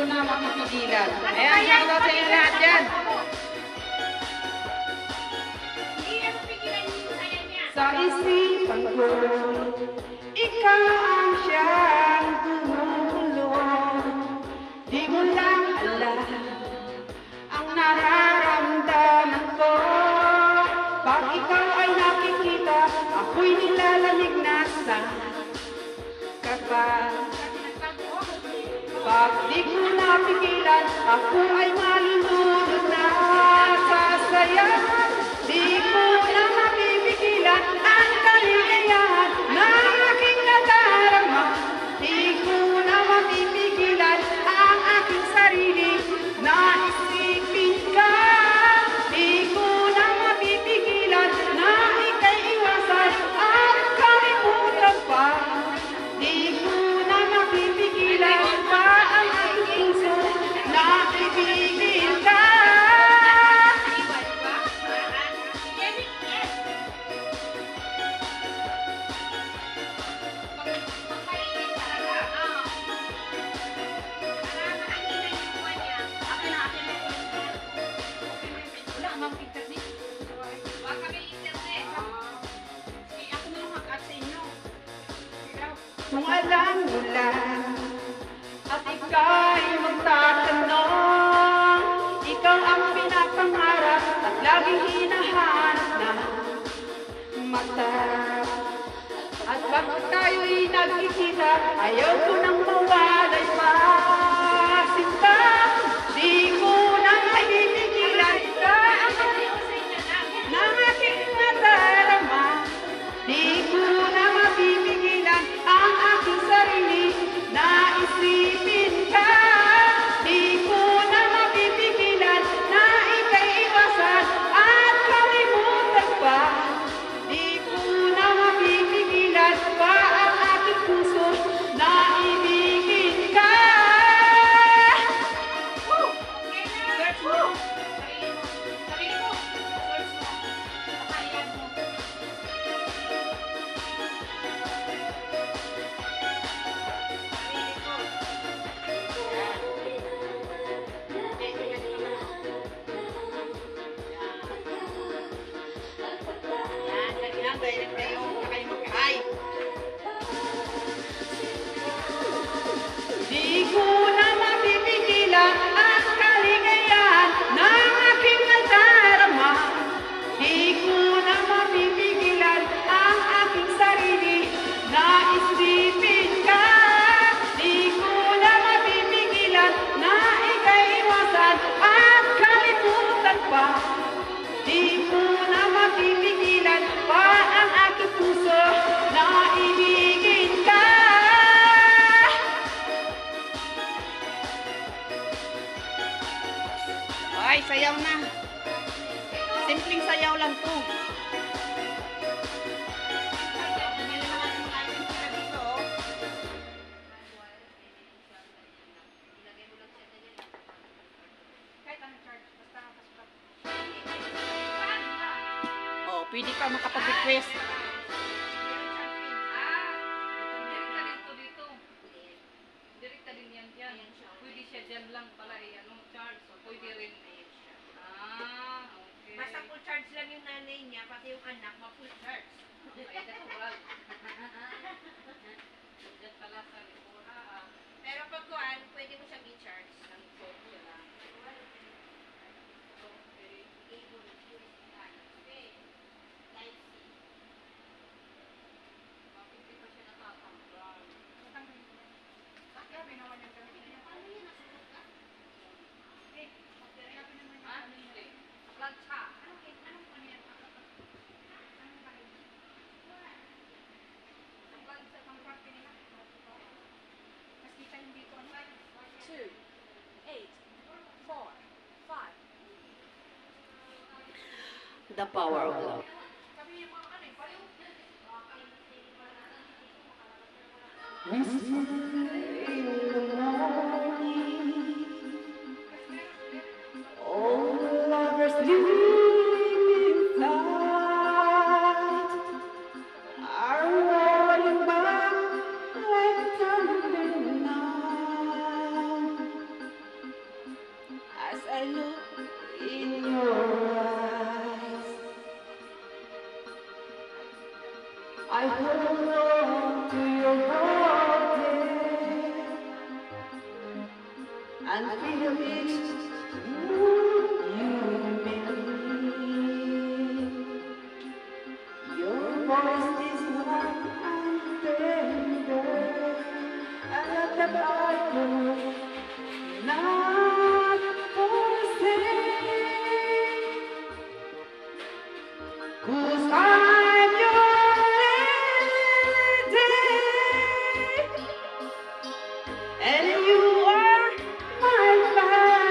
na mapipigilan. Ayan, shout out sa inyo lahat dyan. Sa isipan ko, ikaw ang siyang tumulong. Di mo lang alam ang nararamdaman ko. Pag ikaw ay nakikita, ako'y nilalamig na sa kaba. Pag di ko napigilan, ako ay malulunod na sasaya. Di ko na mapipigilan ang kaligayahan na aking nadarama. Di ko na mapipigilan ang aking sarili na isipin ka. Di ko na mapipigilan na ika'y iwasan at kalimutan pa. Di ko na mapipigilan pa ang aking puso na ibigin ka. Kung alam mo lang at ika'y magtatanong, ikaw ang pinapangarap at laging hinahanap na mata. At pag tayo'y nagkikita, ayaw ko nang mawalay pa. Sinta, di ko na maipigilan ka ng aking nadarama. Di ko na mapipigilan ang aking sarili na isipin ka. Di ko na mapipigilan na ika'y iwasan at kalimutan pa. Di ko na mapipigilan pa ang aking puso na ibigin ka. Di ko na mapipigilan ang kaligayahan ng aking nadarama. Di ko na mapipigilan ang aking sarili na isipin ka. Di ko na mapipigilan na ika'y iwasan at kalimutan pa. Di ko na mapipigilan pa ang aking puso na ibigin ka. Ay, sayaw na. Simpleng sayaw lang to. Oh, pwede pa makapag-request. Direkta din yan dyan. Pwede siya dyan lang pala charge. So, pwede rin. Okay. Basta full charge lang yung nanay niya, pati yung anak, ma-full charge. Ay, natural. Dyan pala sa Lipura. Pero pag kuhan, pwede mo siyang i-charge. Ang soap siya lang. Mapiti pa siya natatanggal. Bakit? Binawan niya kami. Paano yan? Nasunod ka? Ha? Hindi. Plancha. Anong pa niya? Anong pa niya? Ang plancha, ang party nila. Mas kita yung dito. 2, 8, 4, 5. The power of love. Sabi niya mga ano eh, paliw. All lovers living inside are rolling back like thunder now. little bit your voice is warm and tender. At the Bible, not for sale. 'Cause I'm your lady, and you are my man.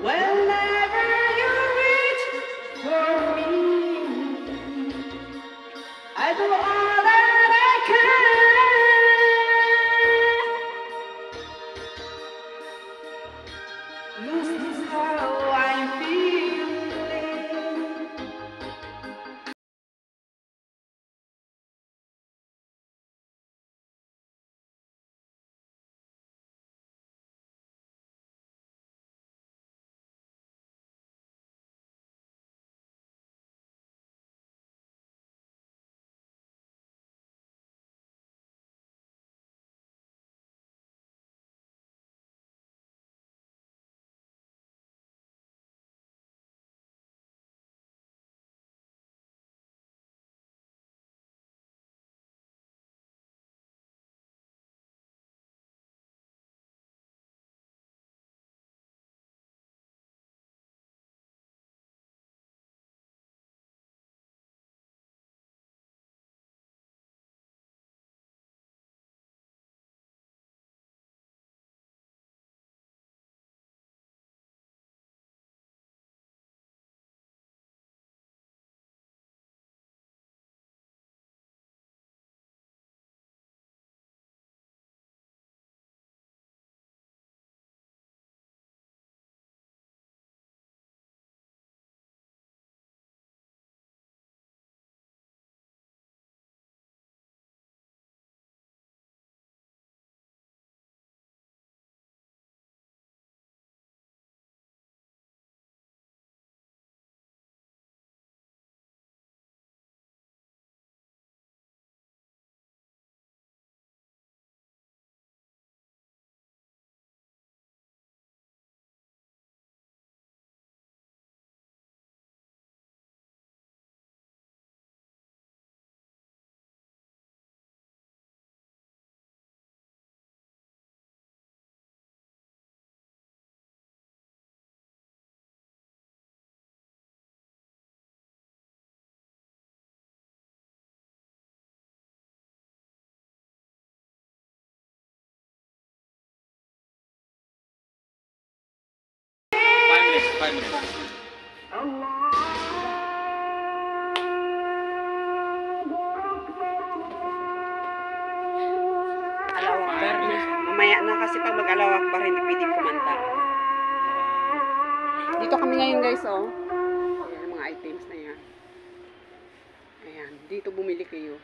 Whenever you reach for me, I do all that I can. Lose is how I feel. Five minutes. Allahu Akbar na. Mamaya na kasi pag mag-Allahu Akbar, hindi pwedeng kumanta. Dito kami ngayon guys, oh. Ayan ang mga items na yan. Ayan, dito bumili kayo.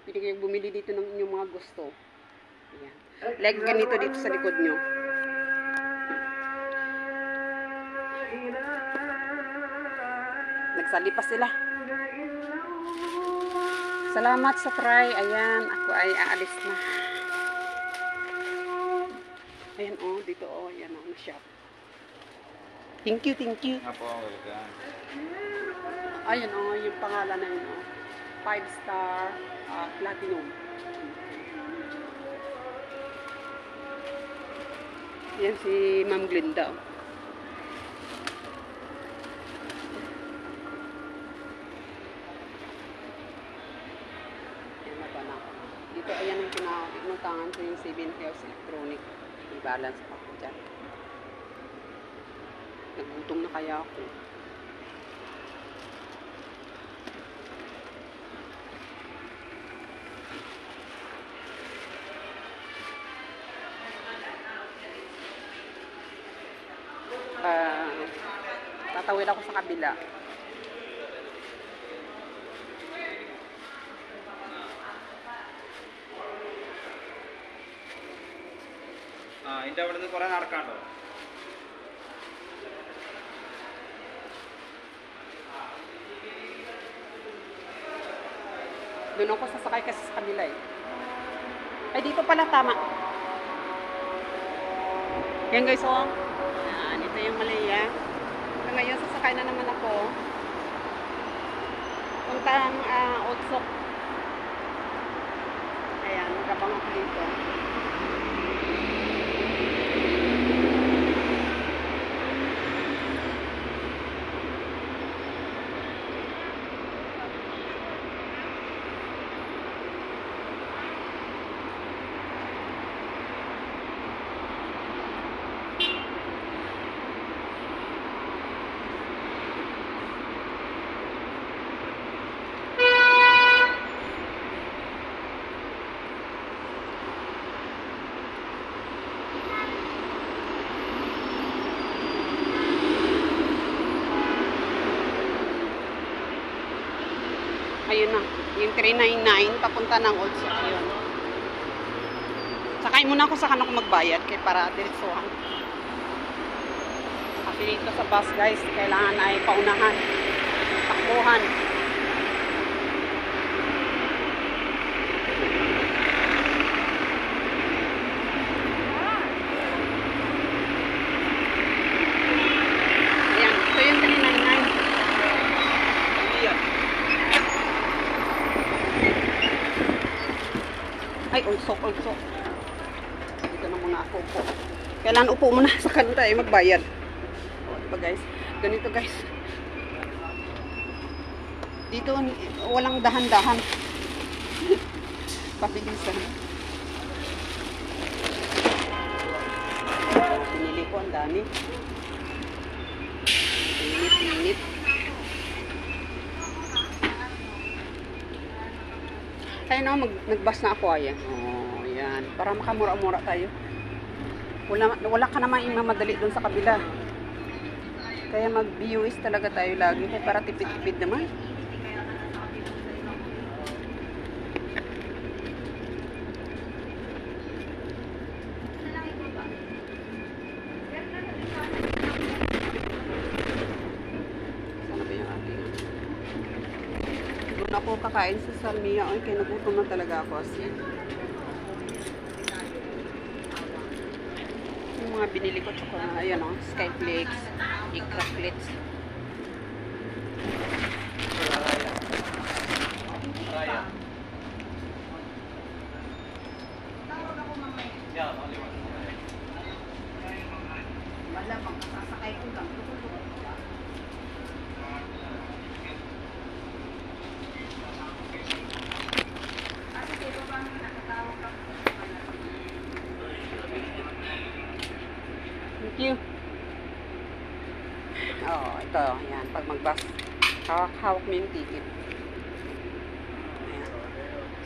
Pwede kayong bumili dito ng inyong mga gusto. Ayan. Like ganito dito sa likod nyo. Nagsalipas sila. Salamat sa try. Ayan, ako ay aalis na. Ayan oh, dito oh, ayan oh, na shop. Thank you, thank you. Nga po, welcome. Ayan oh, yung pangalan na yun oh. 5-star platinum. Yan si Ma'am Glinda oh. Dito, ayan ang pinutangan ko yung 7 Health Electronic. I-balance pa ko dyan. Nagutom na kaya ako. Tatawid ako sa kabila. ഇതിന്റെ അവിടെ നിന്ന് കുറെ നടക്കാണ്ടോ? Doon ako sasakay kasi sa kabila eh. Ay, dito pala tama. Yan guys, oh. Yan, ito yung Malaya. So, ngayon, sasakay na naman ako. Puntang Otsok. Ayan, magkabang ako dito. Ayun na, yung 399 papunta ng Otsok. Ayun. Sakay muna ako sa kanok magbayad kay para diretsuhan. Kasi dito sa bus guys, kailangan ay paunahan. Takbuhan. Ayan, ito yung 399. Ay, ulsok. Dito na muna ako upo. Kailangan upo muna sa kanila magbayad. O, diba guys? Ganito guys. Dito, walang dahan-dahan. Pabilisan. Pinili ko, ang dami. Init. Ayun na, nagbas na ako, ayan. Oh, ayan. Para makamura-mura tayo. Wala ka naman imamadali doon sa kabila. Kaya mag-BUS talaga tayo lagi. Kaya para tipid-tipid naman. Sana ba yung ating? Doon ako kakain sa Salmia. Ay, kaya nagutom na talaga ako. Yung mga binili ko, chocolate, ayan o, Skyflakes, egg cracklets. Raya. Malamang kasasakay ko lang. Thank you. Oh, ito. Ayan. Pag mag-bus, hawak mo yung ticket. Ayan.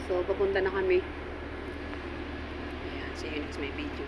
So, papunta na kami. Ayan. See you next my video.